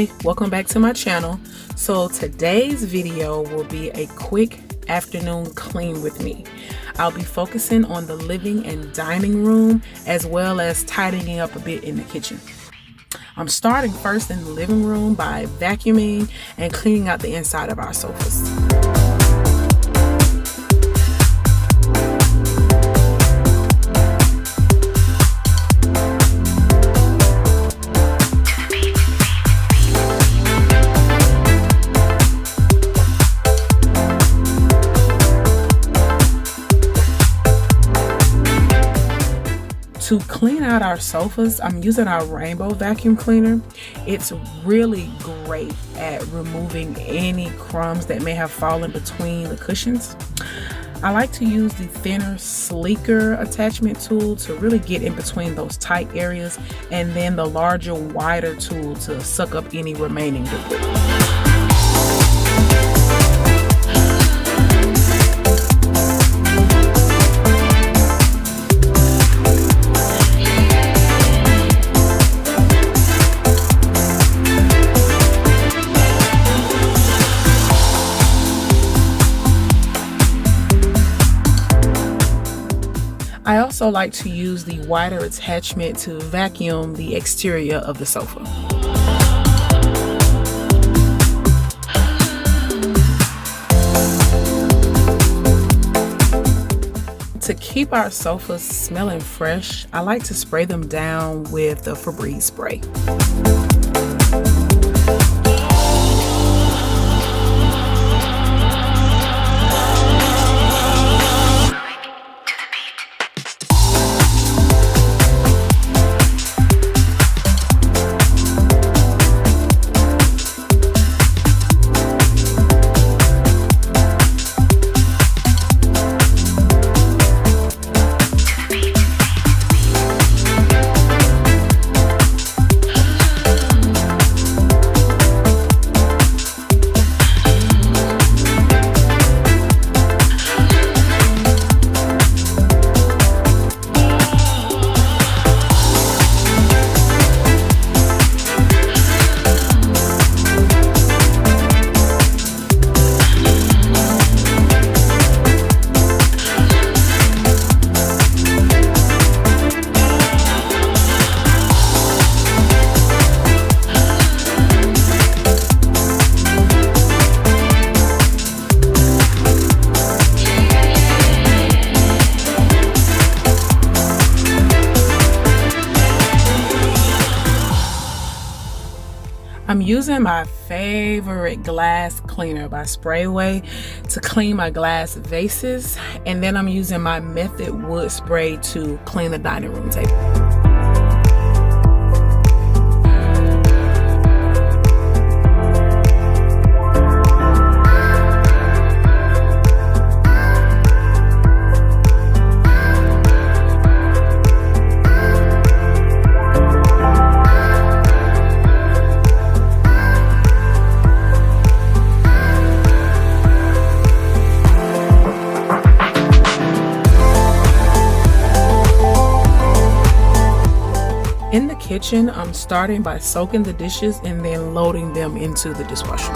Hi, welcome back to my channel. So today's video will be a quick afternoon clean with me. I'll be focusing on the living and dining room as well as tidying up a bit in the kitchen. I'm starting first in the living room by vacuuming and cleaning out the inside of our sofas. To clean out our sofas, I'm using our rainbow vacuum cleaner. It's really great at removing any crumbs that may have fallen between the cushions. I like to use the thinner, sleeker attachment tool to really get in between those tight areas, and then the larger, wider tool to suck up any remaining debris. I also like to use the wider attachment to vacuum the exterior of the sofa. To keep our sofas smelling fresh, I like to spray them down with the Febreze spray. I'm using my favorite glass cleaner by Sprayway to clean my glass vases, and then I'm using my Method wood spray to clean the dining room table. In the kitchen, I'm starting by soaking the dishes and then loading them into the dishwasher.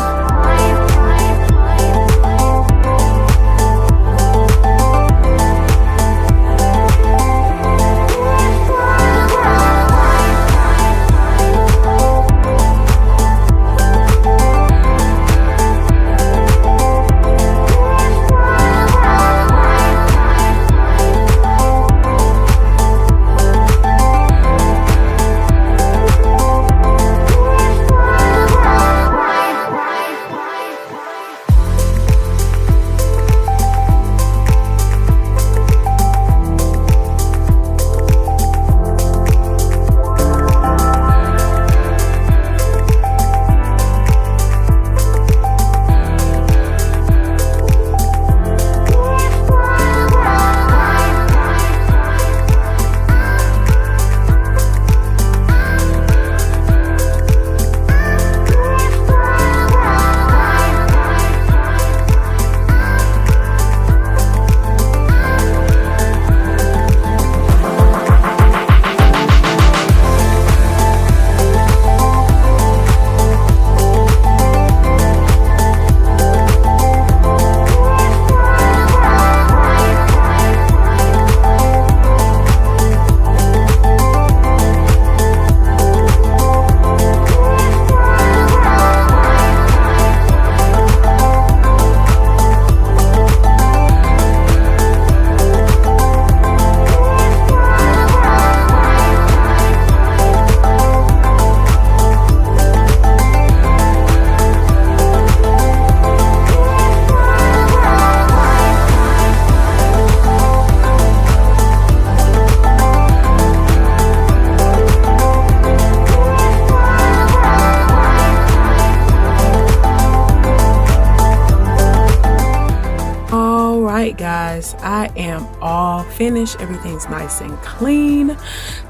right, guys, I am all finished. Everything's nice and clean.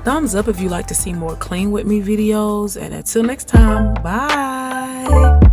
Thumbs up if you like to see more clean with me videos, and until next time, bye.